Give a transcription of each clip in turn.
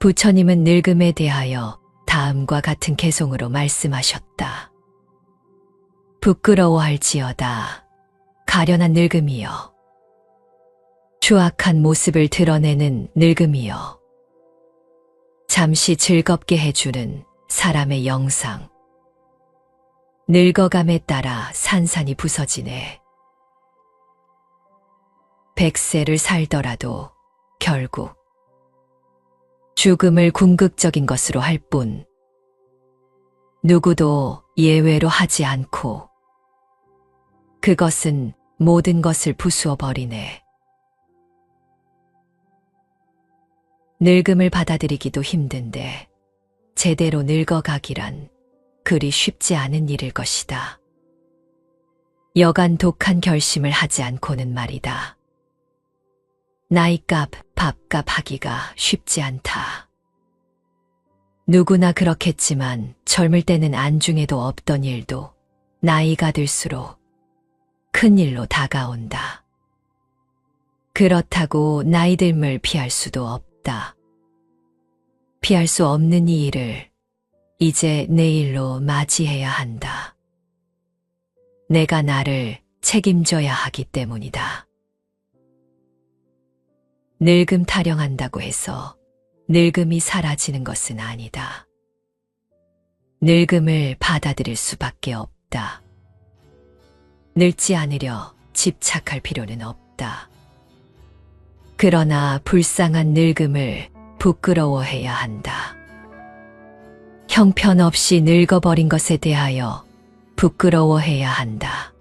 부처님은 늙음에 대하여 다음과 같은 개송으로 말씀하셨다. 부끄러워할지어다. 가련한 늙음이여. 추악한 모습을 드러내는 늙음이여. 잠시 즐겁게 해주는 사람의 영상. 늙어감에 따라 산산이 부서지네. 100세를 살더라도 결국 죽음을 궁극적인 것으로 할 뿐 누구도 예외로 하지 않고 그것은 모든 것을 부수어 버리네. 늙음을 받아들이기도 힘든데 제대로 늙어가기란 그리 쉽지 않은 일일 것이다. 여간 독한 결심을 하지 않고는 말이다. 나이값, 밥값 하기가 쉽지 않다. 누구나 그렇겠지만 젊을 때는 안중에도 없던 일도 나이가 들수록 큰 일로 다가온다. 그렇다고 나이 듦을 피할 수도 없다. 피할 수 없는 이 일을 이제 내일로 맞이해야 한다. 내가 나를 책임져야 하기 때문이다. 늙음 타령한다고 해서 늙음이 사라지는 것은 아니다. 늙음을 받아들일 수밖에 없다. 늙지 않으려 집착할 필요는 없다. 그러나 불쌍한 늙음을 부끄러워해야 한다. 형편없이 늙어버린 것에 대하여 부끄러워해야 한다.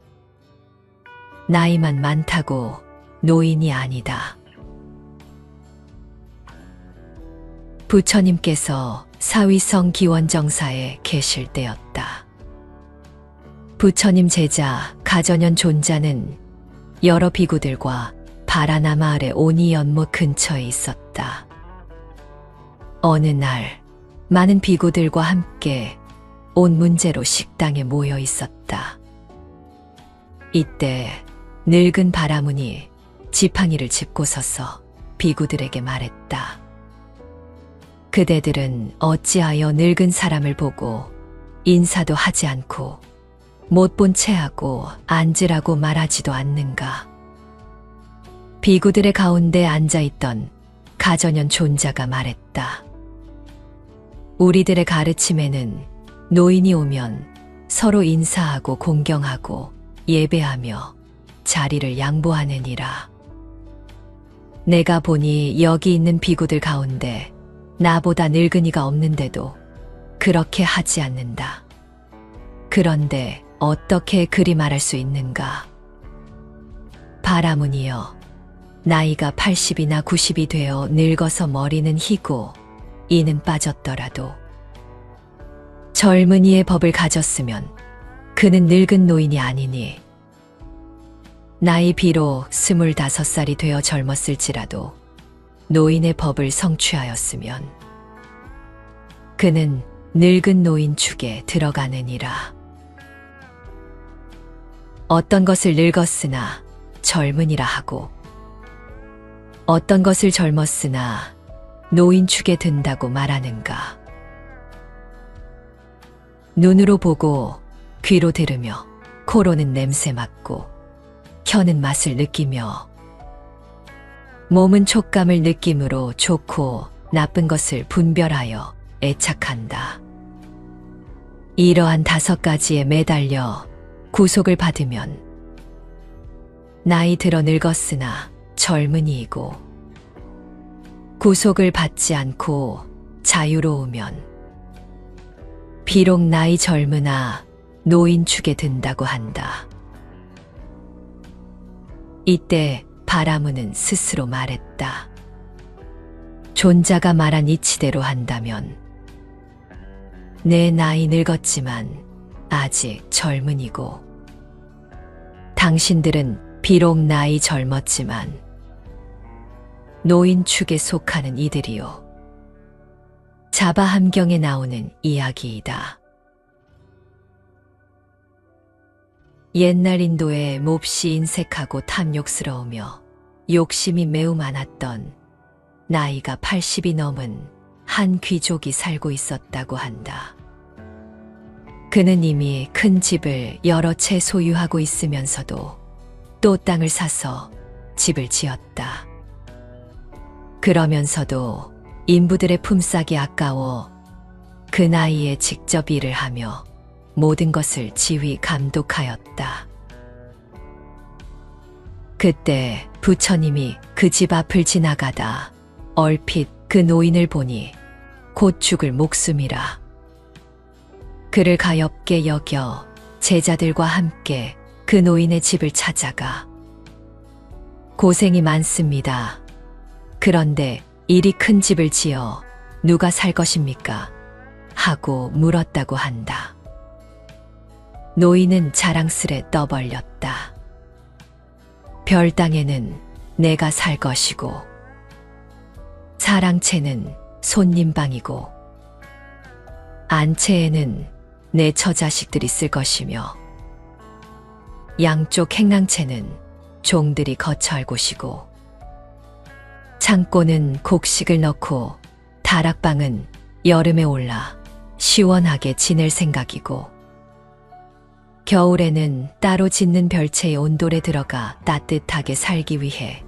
나이만 많다고 노인이 아니다. 부처님께서 사위성 기원정사에 계실 때였다. 부처님 제자 가전현 존자는 여러 비구들과 바라나 마을의 오니 연못 근처에 있었다. 어느 날 많은 비구들과 함께 온 문제로 식당에 모여 있었다. 이때 늙은 바라문이 지팡이를 짚고 서서 비구들에게 말했다. 그대들은 어찌하여 늙은 사람을 보고 인사도 하지 않고 못 본 체하고 앉으라고 말하지도 않는가. 비구들의 가운데 앉아있던 가전현 존자가 말했다. 우리들의 가르침에는 노인이 오면 서로 인사하고 공경하고 예배하며 자리를 양보하느니라. 내가 보니 여기 있는 비구들 가운데 나보다 늙은이가 없는데도 그렇게 하지 않는다. 그런데 어떻게 그리 말할 수 있는가? 바라문이여, 나이가 80이나 90이 되어 늙어서 머리는 희고 이는 빠졌더라도 젊은이의 법을 가졌으면 그는 늙은 노인이 아니니 나이 비록 25살이 되어 젊었을지라도 노인의 법을 성취하였으면 그는 늙은 노인 축에 들어가느니라. 어떤 것을 늙었으나 젊은이라 하고 어떤 것을 젊었으나 노인 축에 든다고 말하는가. 눈으로 보고 귀로 들으며 코로는 냄새 맡고 혀는 맛을 느끼며 몸은 촉감을 느낌으로 좋고 나쁜 것을 분별하여 애착한다. 이러한 5가지에 매달려 구속을 받으면 나이 들어 늙었으나 젊은이이고 구속을 받지 않고 자유로우면 비록 나이 젊으나 노인 축에 든다고 한다. 이때 바라문은 스스로 말했다. 존자가 말한 이치대로 한다면 내 나이 늙었지만 아직 젊은이고 당신들은 비록 나이 젊었지만 노인 축에 속하는 이들이요. 자바함경에 나오는 이야기이다. 옛날 인도에 몹시 인색하고 탐욕스러우며 욕심이 매우 많았던 나이가 80이 넘은 한 귀족이 살고 있었다고 한다. 그는 이미 큰 집을 여러 채 소유하고 있으면서도 또 땅을 사서 집을 지었다. 그러면서도 인부들의 품삯이 아까워 그 나이에 직접 일을 하며 모든 것을 지휘 감독하였다. 그때 부처님이 그 집 앞을 지나가다 얼핏 그 노인을 보니 곧 죽을 목숨이라. 그를 가엾게 여겨 제자들과 함께 그 노인의 집을 찾아가 고생이 많습니다. 그런데 이리 큰 집을 지어 누가 살 것입니까? 하고 물었다고 한다. 노인은 자랑스레 떠벌렸다. 별당에는 내가 살 것이고 사랑채는 손님방이고 안채에는 내 처자식들이 쓸 것이며 양쪽 행랑채는 종들이 거처할 곳이고 창고는 곡식을 넣고 다락방은 여름에 올라 시원하게 지낼 생각이고 겨울에는 따로 짓는 별채의 온돌에 들어가 따뜻하게 살기 위해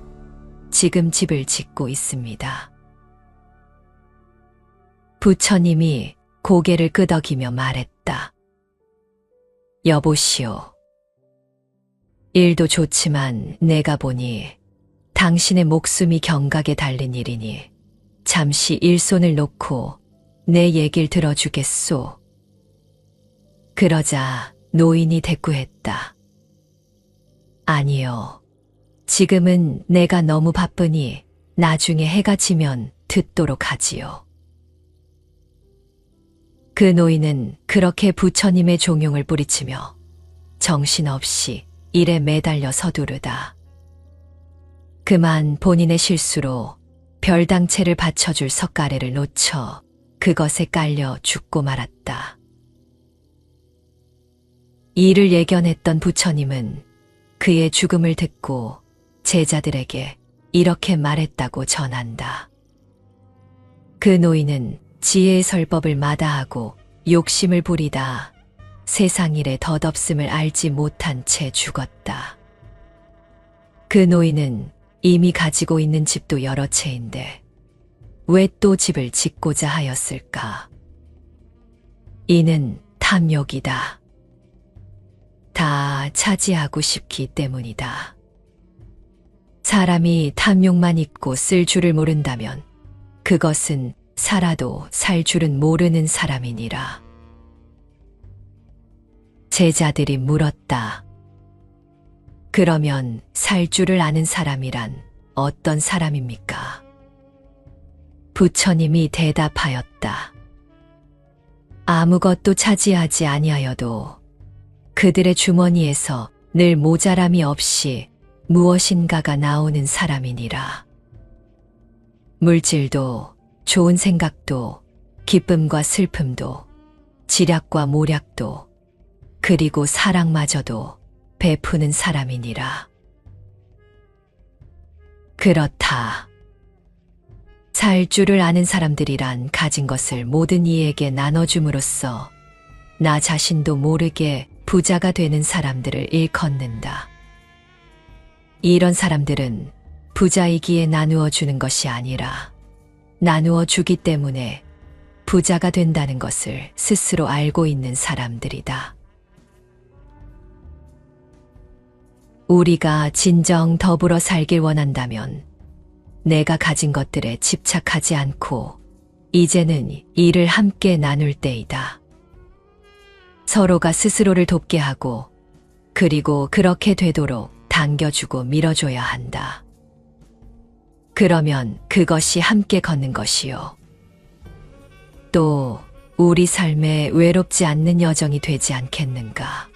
지금 집을 짓고 있습니다. 부처님이 고개를 끄덕이며 말했다. 여보시오. 일도 좋지만 내가 보니 당신의 목숨이 경각에 달린 일이니 잠시 일손을 놓고 내 얘길 들어주겠소. 그러자 노인이 대꾸했다. 아니요. 지금은 내가 너무 바쁘니 나중에 해가 지면 듣도록 하지요. 그 노인은 그렇게 부처님의 종용을 뿌리치며 정신없이 일에 매달려 서두르다. 그만 본인의 실수로 별당채를 받쳐줄 석가래를 놓쳐 그것에 깔려 죽고 말았다. 이를 예견했던 부처님은 그의 죽음을 듣고 제자들에게 이렇게 말했다고 전한다. 그 노인은 지혜의 설법을 마다하고 욕심을 부리다 세상 일의 덧없음을 알지 못한 채 죽었다. 그 노인은 이미 가지고 있는 집도 여러 채인데 왜 또 집을 짓고자 하였을까? 이는 탐욕이다. 다 차지하고 싶기 때문이다. 사람이 탐욕만 있고 쓸 줄을 모른다면 그것은 살아도 살 줄은 모르는 사람이니라. 제자들이 물었다. 그러면 살 줄을 아는 사람이란 어떤 사람입니까? 부처님이 대답하였다. 아무것도 차지하지 아니하여도 그들의 주머니에서 늘 모자람이 없이 무엇인가가 나오는 사람이니라. 물질도 좋은 생각도 기쁨과 슬픔도 지략과 모략도 그리고 사랑마저도 베푸는 사람이니라. 그렇다. 살 줄을 아는 사람들이란 가진 것을 모든 이에게 나눠줌으로써 나 자신도 모르게 부자가 되는 사람들을 일컫는다. 이런 사람들은 부자이기에 나누어 주는 것이 아니라 나누어 주기 때문에 부자가 된다는 것을 스스로 알고 있는 사람들이다. 우리가 진정 더불어 살길 원한다면 내가 가진 것들에 집착하지 않고 이제는 일을 함께 나눌 때이다. 서로가 스스로를 돕게 하고 그리고 그렇게 되도록 당겨주고 밀어줘야 한다. 그러면 그것이 함께 걷는 것이요. 또 우리 삶에 외롭지 않는 여정이 되지 않겠는가.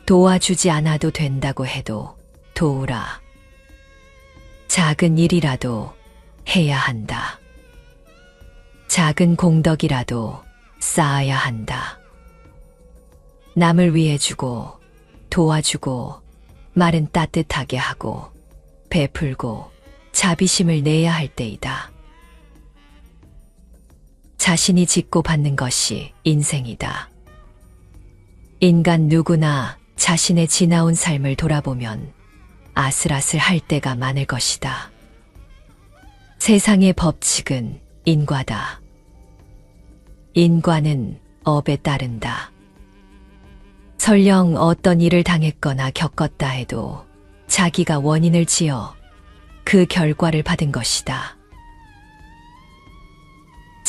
도와주지 않아도 된다고 해도 도우라. 작은 일이라도 해야 한다. 작은 공덕이라도 쌓아야 한다. 남을 위해 주고 도와주고 말은 따뜻하게 하고 베풀고 자비심을 내야 할 때이다. 자신이 짓고 받는 것이 인생이다. 인간 누구나 자신의 지나온 삶을 돌아보면 아슬아슬할 때가 많을 것이다. 세상의 법칙은 인과다. 인과는 업에 따른다. 설령 어떤 일을 당했거나 겪었다 해도 자기가 원인을 지어 그 결과를 받은 것이다.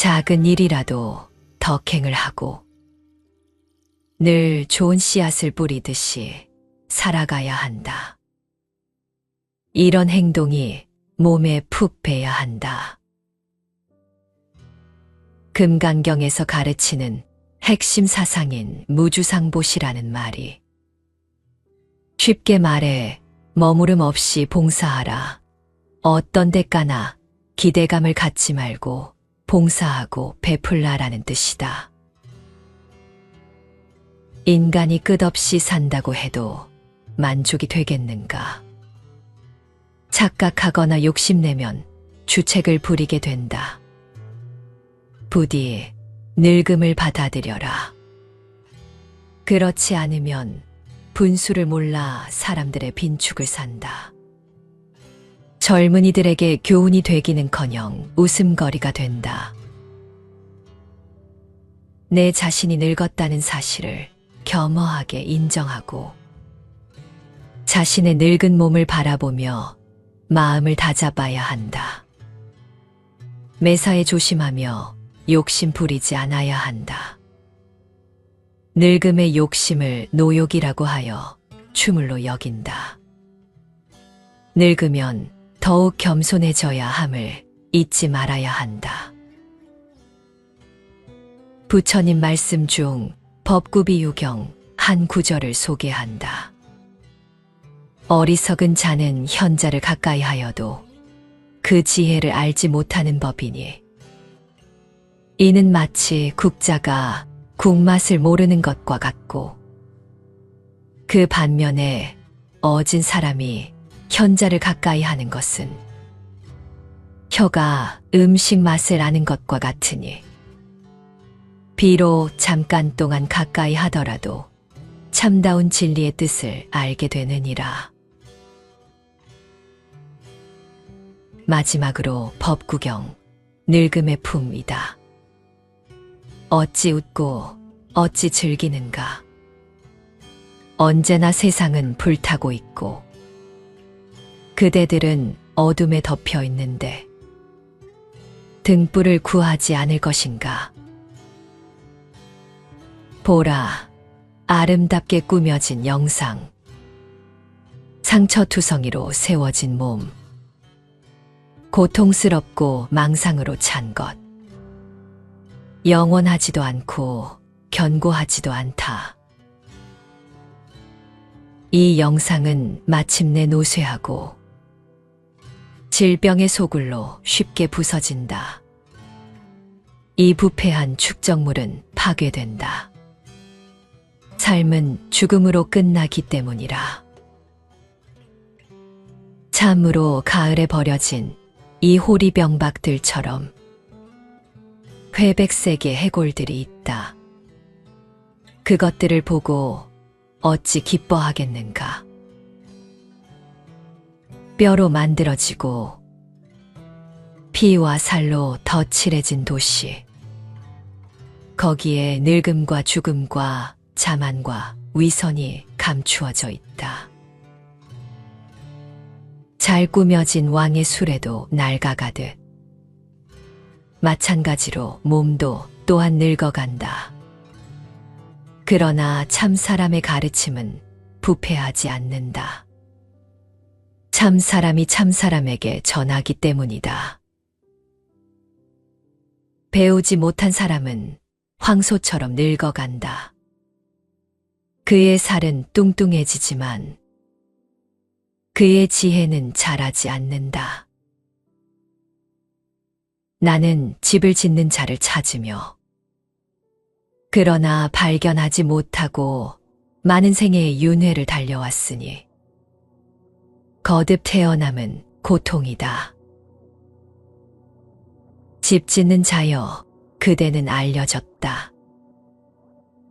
작은 일이라도 덕행을 하고 늘 좋은 씨앗을 뿌리듯이 살아가야 한다. 이런 행동이 몸에 푹 배야 한다. 금강경에서 가르치는 핵심 사상인 무주상보시라는 말이 쉽게 말해 머무름 없이 봉사하라. 어떤 대가나 기대감을 갖지 말고 봉사하고 베풀라라는 뜻이다. 인간이 끝없이 산다고 해도 만족이 되겠는가? 착각하거나 욕심내면 주책을 부리게 된다. 부디 늙음을 받아들여라. 그렇지 않으면 분수를 몰라 사람들의 빈축을 산다. 젊은이들에게 교훈이 되기는커녕 웃음거리가 된다. 내 자신이 늙었다는 사실을 겸허하게 인정하고 자신의 늙은 몸을 바라보며 마음을 다잡아야 한다. 매사에 조심하며 욕심 부리지 않아야 한다. 늙음의 욕심을 노욕이라고 하여 추물로 여긴다. 늙으면 더욱 겸손해져야 함을 잊지 말아야 한다. 부처님 말씀 중 법구비유경 한 구절을 소개한다. 어리석은 자는 현자를 가까이 하여도 그 지혜를 알지 못하는 법이니 이는 마치 국자가 국맛을 모르는 것과 같고 그 반면에 어진 사람이 현자를 가까이 하는 것은 혀가 음식 맛을 아는 것과 같으니 비록 잠깐 동안 가까이 하더라도 참다운 진리의 뜻을 알게 되느니라. 마지막으로 법구경, 늙음의 품이다. 어찌 웃고 어찌 즐기는가. 언제나 세상은 불타고 있고 그대들은 어둠에 덮여 있는데 등불을 구하지 않을 것인가. 보라, 아름답게 꾸며진 영상. 상처투성이로 세워진 몸. 고통스럽고 망상으로 찬 것. 영원하지도 않고 견고하지도 않다. 이 영상은 마침내 노쇠하고 질병의 소굴로 쉽게 부서진다. 이 부패한 축적물은 파괴된다. 삶은 죽음으로 끝나기 때문이라. 참으로 가을에 버려진 이 호리병박들처럼 회백색의 해골들이 있다. 그것들을 보고 어찌 기뻐하겠는가. 뼈로 만들어지고 피와 살로 덧칠해진 도시. 거기에 늙음과 죽음과 자만과 위선이 감추어져 있다. 잘 꾸며진 왕의 수레도 낡아가듯 마찬가지로 몸도 또한 늙어간다. 그러나 참 사람의 가르침은 부패하지 않는다. 참 사람이 참 사람에게 전하기 때문이다. 배우지 못한 사람은 황소처럼 늙어간다. 그의 살은 뚱뚱해지지만 그의 지혜는 자라지 않는다. 나는 집을 짓는 자를 찾으며 그러나 발견하지 못하고 많은 생애의 윤회를 달려왔으니 거듭 태어남은 고통이다. 집 짓는 자여, 그대는 알려졌다.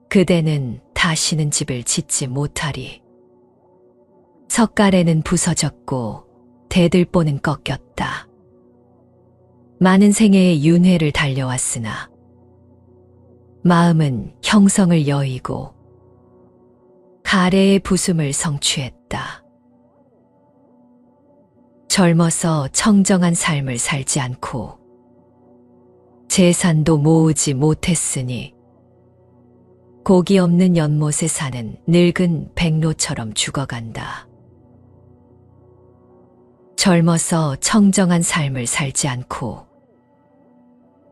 그대는 다시는 집을 짓지 못하리. 석가래는 부서졌고 대들보는 꺾였다. 많은 생애의 윤회를 달려왔으나 마음은 형성을 여의고 가래의 부숨을 성취했다. 젊어서 청정한 삶을 살지 않고 재산도 모으지 못했으니 고기 없는 연못에 사는 늙은 백로처럼 죽어간다. 젊어서 청정한 삶을 살지 않고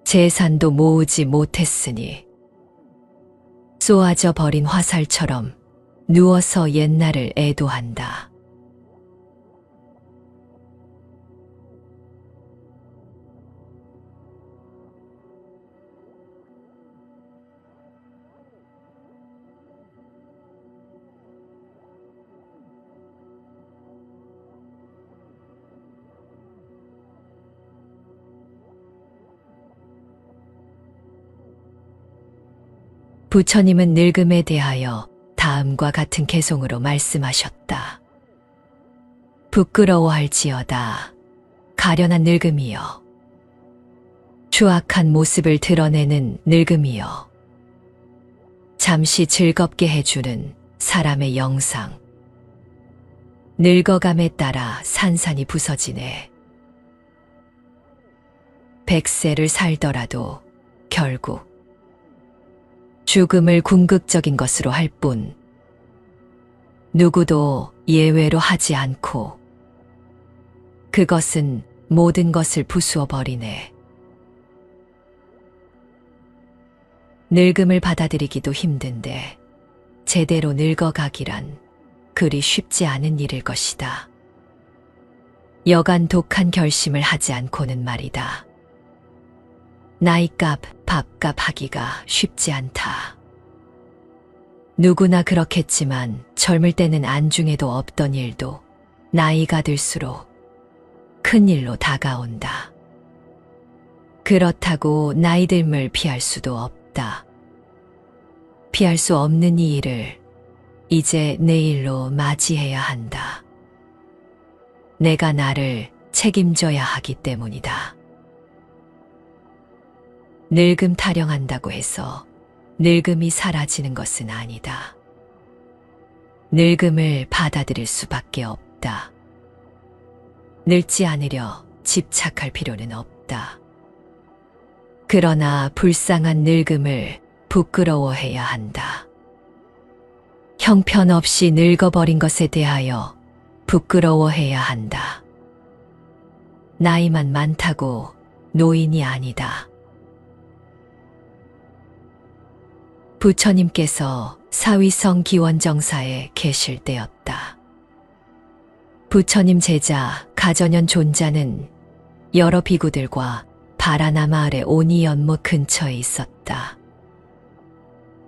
재산도 모으지 못했으니 쏘아져 버린 화살처럼 누워서 옛날을 애도한다. 부처님은 늙음에 대하여 다음과 같은 개송으로 말씀하셨다. 부끄러워할지어다. 가련한 늙음이여. 추악한 모습을 드러내는 늙음이여. 잠시 즐겁게 해주는 사람의 영상. 늙어감에 따라 산산이 부서지네. 100세를 살더라도 결국 죽음을 궁극적인 것으로 할 뿐 누구도 예외로 하지 않고 그것은 모든 것을 부수어 버리네. 늙음을 받아들이기도 힘든데 제대로 늙어가기란 그리 쉽지 않은 일일 것이다. 여간 독한 결심을 하지 않고는 말이다. 나이값, 밥값 하기가 쉽지 않다. 누구나 그렇겠지만 젊을 때는 안중에도 없던 일도 나이가 들수록 큰 일로 다가온다. 그렇다고 나이 듦을 피할 수도 없다. 피할 수 없는 이 일을 이제 내일로 맞이해야 한다. 내가 나를 책임져야 하기 때문이다. 늙음 타령한다고 해서 늙음이 사라지는 것은 아니다. 늙음을 받아들일 수밖에 없다. 늙지 않으려 집착할 필요는 없다. 그러나 불쌍한 늙음을 부끄러워해야 한다. 형편없이 늙어버린 것에 대하여 부끄러워해야 한다. 나이만 많다고 노인이 아니다. 부처님께서 사위성 기원정사에 계실 때였다. 부처님 제자 가전현 존자는 여러 비구들과 바라나 마을의 오니 연못 근처에 있었다.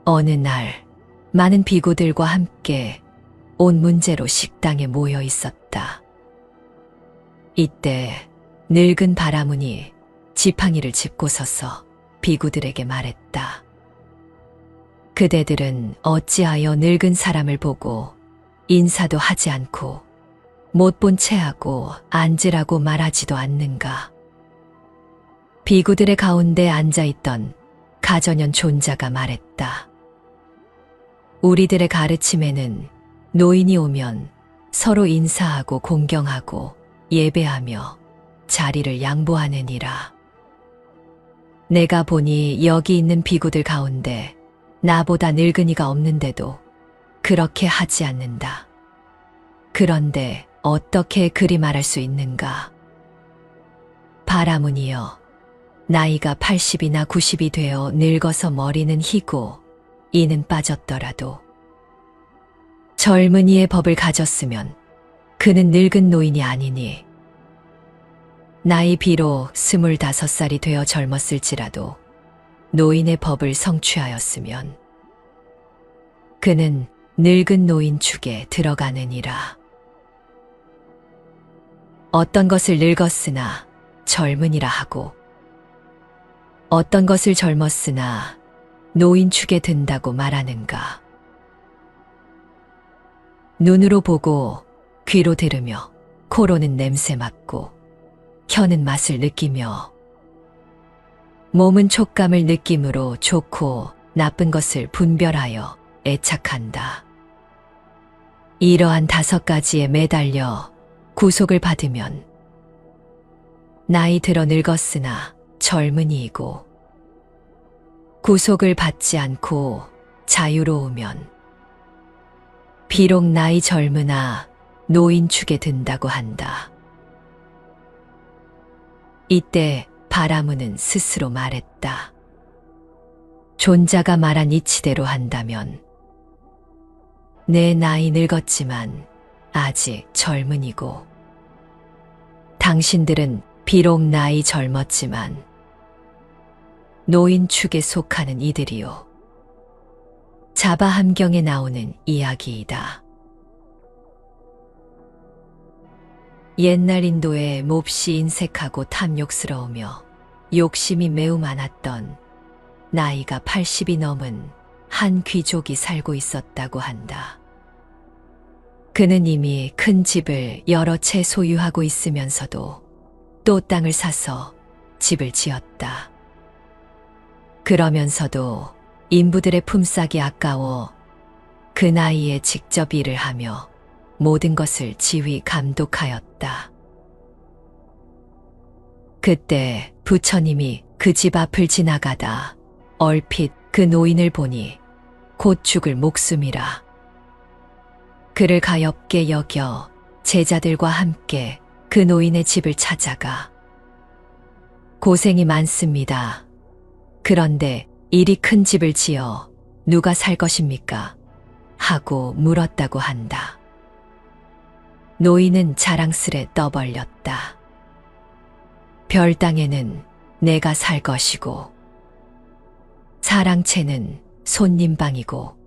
어느 날 많은 비구들과 함께 온 문제로 식당에 모여 있었다. 이때 늙은 바라문이 지팡이를 짚고 서서 비구들에게 말했다. 그대들은 어찌하여 늙은 사람을 보고 인사도 하지 않고 못 본 체하고 앉으라고 말하지도 않는가. 비구들의 가운데 앉아있던 가전현 존자가 말했다. 우리들의 가르침에는 노인이 오면 서로 인사하고 공경하고 예배하며 자리를 양보하느니라. 내가 보니 여기 있는 비구들 가운데 나보다 늙은이가 없는데도 그렇게 하지 않는다. 그런데 어떻게 그리 말할 수 있는가? 바라문이여, 나이가 80이나 90이 되어 늙어서 머리는 희고 이는 빠졌더라도 젊은이의 법을 가졌으면 그는 늙은 노인이 아니니 나이 비록 25살이 되어 젊었을지라도 노인의 법을 성취하였으면 그는 늙은 노인 축에 들어가느니라. 어떤 것을 늙었으나 젊은이라 하고 어떤 것을 젊었으나 노인축에 든다고 말하는가. 눈으로 보고 귀로 들으며 코로는 냄새 맡고 혀는 맛을 느끼며 몸은 촉감을 느낌으로 좋고 나쁜 것을 분별하여 애착한다. 이러한 5가지에 매달려 구속을 받으면 나이 들어 늙었으나 젊은이이고, 구속을 받지 않고 자유로우면 비록 나이 젊으나 노인축에 든다고 한다. 이때 바라무는 스스로 말했다. 존자가 말한 이치대로 한다면 내 나이 늙었지만 아직 젊은이고, 당신들은 비록 나이 젊었지만 노인축에 속하는 이들이요. 자바함경에 나오는 이야기이다. 옛날 인도에 몹시 인색하고 탐욕스러우며 욕심이 매우 많았던 나이가 80이 넘은 한 귀족이 살고 있었다고 한다. 그는 이미 큰 집을 여러 채 소유하고 있으면서도 또 땅을 사서 집을 지었다. 그러면서도 인부들의 품삯이 아까워 그 나이에 직접 일을 하며 모든 것을 지휘 감독하였다. 그때 부처님이 그 집 앞을 지나가다 얼핏 그 노인을 보니 곧 죽을 목숨이라. 그를 가엾게 여겨 제자들과 함께 그 노인의 집을 찾아가 고생이 많습니다. 그런데 이리 큰 집을 지어 누가 살 것입니까? 하고 물었다고 한다. 노인은 자랑스레 떠벌렸다. 별 땅에는 내가 살 것이고, 사랑채는 손님방이고,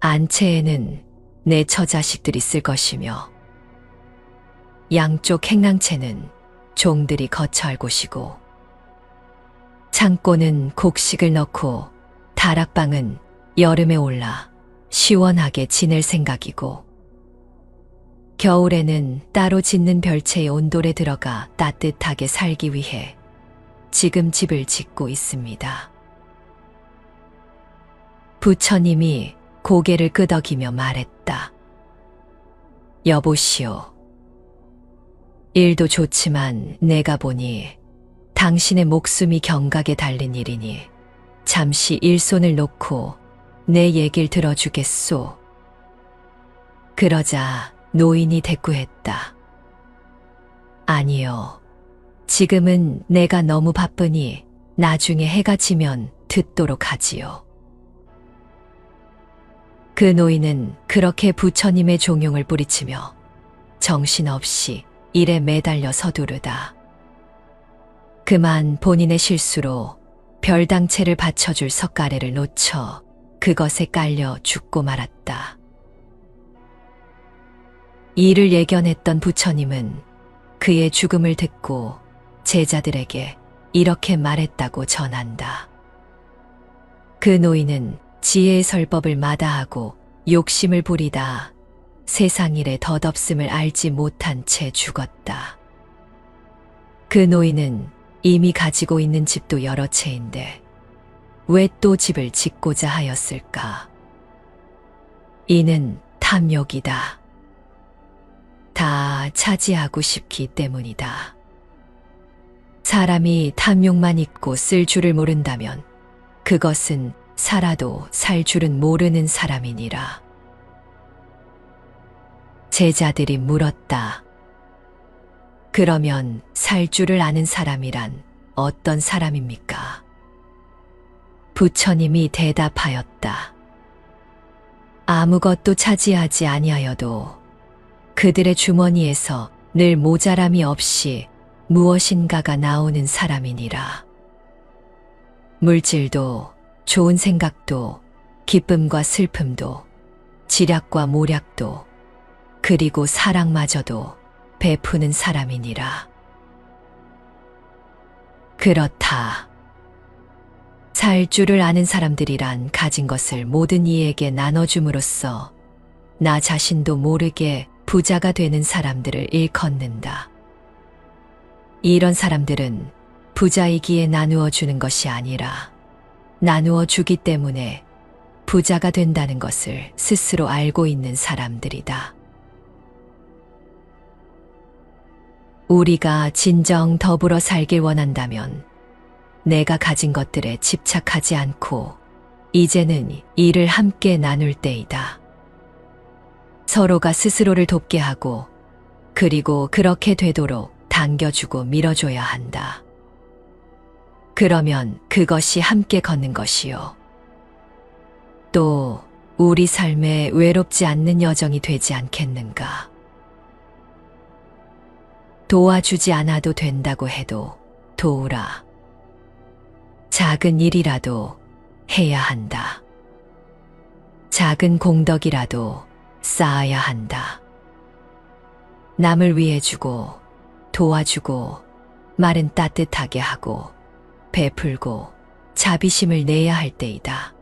안채에는 내 처자식들이 쓸 것이며, 양쪽 행랑채는 종들이 거처할 곳이고, 창고는 곡식을 넣고 다락방은 여름에 올라 시원하게 지낼 생각이고, 겨울에는 따로 짓는 별채의 온돌에 들어가 따뜻하게 살기 위해 지금 집을 짓고 있습니다. 부처님이 고개를 끄덕이며 말했다. 여보시오. 일도 좋지만 내가 보니 당신의 목숨이 경각에 달린 일이니 잠시 일손을 놓고 내 얘길 들어주겠소. 그러자 노인이 대꾸했다. 아니요. 지금은 내가 너무 바쁘니 나중에 해가 지면 듣도록 하지요. 그 노인은 그렇게 부처님의 종용을 뿌리치며 정신없이 일에 매달려 서두르다. 그만 본인의 실수로 별당채를 받쳐줄 석가래를 놓쳐 그것에 깔려 죽고 말았다. 이를 예견했던 부처님은 그의 죽음을 듣고 제자들에게 이렇게 말했다고 전한다. 그 노인은 지혜의 설법을 마다하고 욕심을 부리다 세상 일의 덧없음을 알지 못한 채 죽었다. 그 노인은 이미 가지고 있는 집도 여러 채인데 왜 또 집을 짓고자 하였을까? 이는 탐욕이다. 다 차지하고 싶기 때문이다. 사람이 탐욕만 있고 쓸 줄을 모른다면 그것은 살아도 살 줄은 모르는 사람이니라. 제자들이 물었다. 그러면 살 줄을 아는 사람이란 어떤 사람입니까? 부처님이 대답하였다. 아무것도 차지하지 아니하여도 그들의 주머니에서 늘 모자람이 없이 무엇인가가 나오는 사람이니라. 물질도 좋은 생각도 기쁨과 슬픔도 지략과 모략도 그리고 사랑마저도 베푸는 사람이니라. 그렇다. 살 줄을 아는 사람들이란 가진 것을 모든 이에게 나눠줌으로써 나 자신도 모르게 부자가 되는 사람들을 일컫는다. 이런 사람들은 부자이기에 나누어 주는 것이 아니라 나누어 주기 때문에 부자가 된다는 것을 스스로 알고 있는 사람들이다. 우리가 진정 더불어 살길 원한다면 내가 가진 것들에 집착하지 않고 이제는 이를 함께 나눌 때이다. 서로가 스스로를 돕게 하고 그리고 그렇게 되도록 당겨주고 밀어줘야 한다. 그러면 그것이 함께 걷는 것이요. 또 우리 삶에 외롭지 않는 여정이 되지 않겠는가. 도와주지 않아도 된다고 해도 도우라. 작은 일이라도 해야 한다. 작은 공덕이라도 쌓아야 한다. 남을 위해 주고 도와주고 말은 따뜻하게 하고 베풀고 자비심을 내야 할 때이다.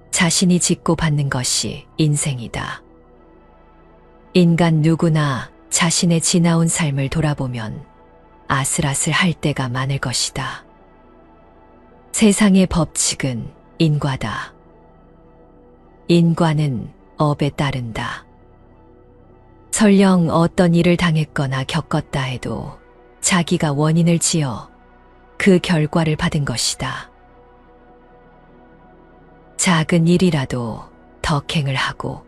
자신이 짓고 받는 것이 인생이다. 인간 누구나 자신의 지나온 삶을 돌아보면 아슬아슬할 때가 많을 것이다. 세상의 법칙은 인과다. 인과는 업에 따른다. 설령 어떤 일을 당했거나 겪었다 해도 자기가 원인을 지어 그 결과를 받은 것이다. 작은 일이라도 덕행을 하고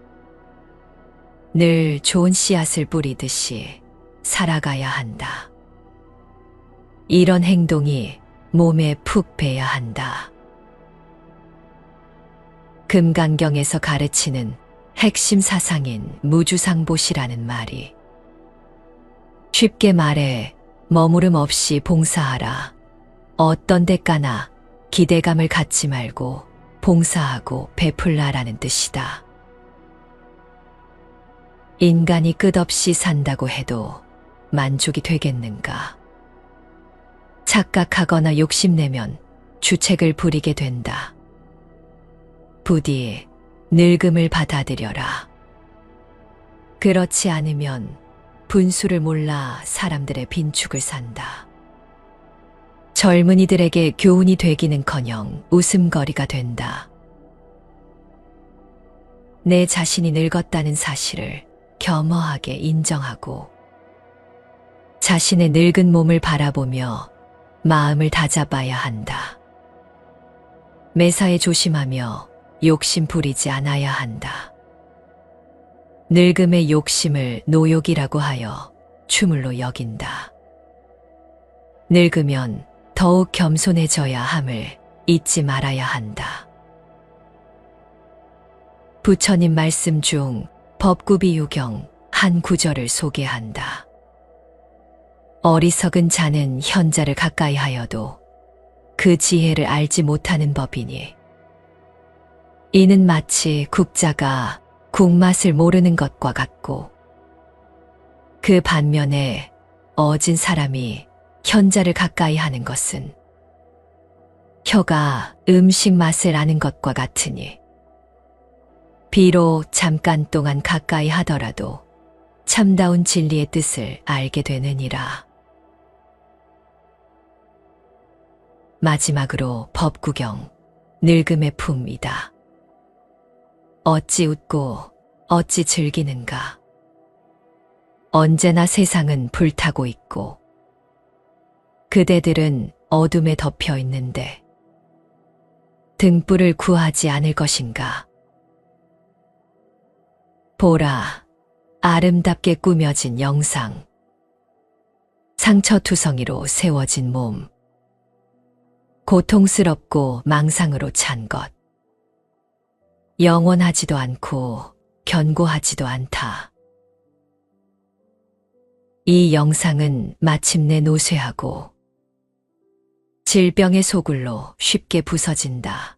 늘 좋은 씨앗을 뿌리듯이 살아가야 한다. 이런 행동이 몸에 푹 배야 한다. 금강경에서 가르치는 핵심 사상인 무주상보시라는 말이 쉽게 말해 머무름 없이 봉사하라. 어떤 대가나 기대감을 갖지 말고 봉사하고 베풀라라는 뜻이다. 인간이 끝없이 산다고 해도 만족이 되겠는가? 착각하거나 욕심내면 주책을 부리게 된다. 부디 늙음을 받아들여라. 그렇지 않으면 분수를 몰라 사람들의 빈축을 산다. 젊은이들에게 교훈이 되기는커녕 웃음거리가 된다. 내 자신이 늙었다는 사실을 겸허하게 인정하고 자신의 늙은 몸을 바라보며 마음을 다잡아야 한다. 매사에 조심하며 욕심 부리지 않아야 한다. 늙음의 욕심을 노욕이라고 하여 추물로 여긴다. 늙으면 더욱 겸손해져야 함을 잊지 말아야 한다. 부처님 말씀 중 법구비유경 한 구절을 소개한다. 어리석은 자는 현자를 가까이 하여도 그 지혜를 알지 못하는 법이니 이는 마치 국자가 국맛을 모르는 것과 같고 그 반면에 어진 사람이 현자를 가까이 하는 것은 혀가 음식 맛을 아는 것과 같으니 비록 잠깐 동안 가까이 하더라도 참다운 진리의 뜻을 알게 되느니라. 마지막으로 법구경, 늙음의 품이다. 어찌 웃고 어찌 즐기는가. 언제나 세상은 불타고 있고 그대들은 어둠에 덮여 있는데 등불을 구하지 않을 것인가. 보라, 아름답게 꾸며진 영상. 상처투성이로 세워진 몸. 고통스럽고 망상으로 찬 것. 영원하지도 않고 견고하지도 않다. 이 영상은 마침내 노쇠하고 질병의 소굴로 쉽게 부서진다.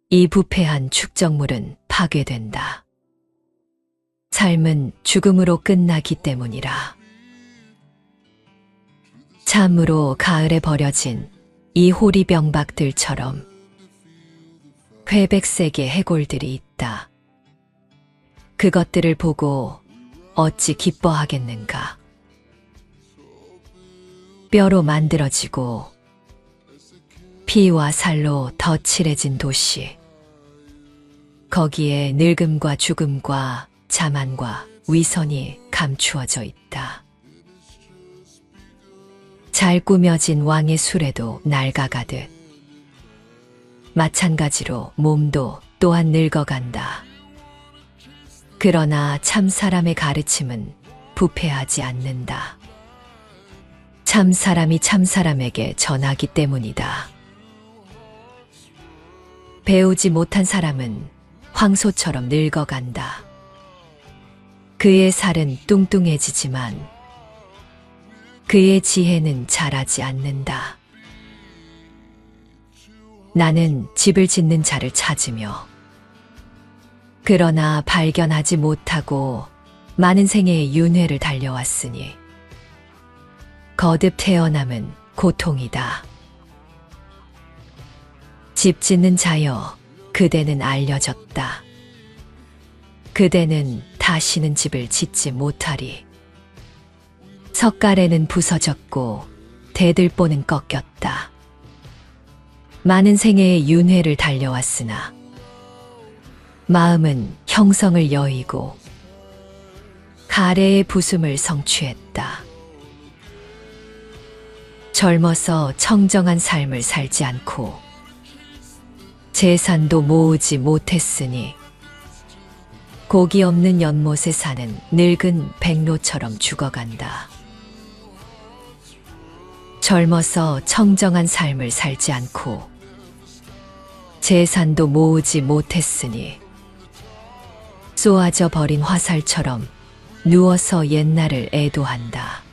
이 부패한 축적물은 파괴된다. 삶은 죽음으로 끝나기 때문이라. 참으로 가을에 버려진 이 호리병박들처럼 회백색의 해골들이 있다. 그것들을 보고 어찌 기뻐하겠는가. 뼈로 만들어지고 피와 살로 덧칠해진 도시. 거기에 늙음과 죽음과 자만과 위선이 감추어져 있다. 잘 꾸며진 왕의 수레도 낡아가듯 마찬가지로 몸도 또한 늙어간다. 그러나 참 사람의 가르침은 부패하지 않는다. 참 사람이 참 사람에게 전하기 때문이다. 배우지 못한 사람은 황소처럼 늙어간다. 그의 살은 뚱뚱해지지만 그의 지혜는 자라지 않는다. 나는 집을 짓는 자를 찾으며 그러나 발견하지 못하고 많은 생애의 윤회를 달려왔으니 거듭 태어남은 고통이다. 집 짓는 자여, 그대는 알려졌다. 그대는 다시는 집을 짓지 못하리. 석가래는 부서졌고 대들보는 꺾였다. 많은 생애의 윤회를 달려왔으나 마음은 형성을 여의고 가래의 부숨을 성취했다. 젊어서 청정한 삶을 살지 않고 재산도 모으지 못했으니 고기 없는 연못에 사는 늙은 백로처럼 죽어간다. 젊어서 청정한 삶을 살지 않고 재산도 모으지 못했으니 쏘아져 버린 화살처럼 누워서 옛날을 애도한다.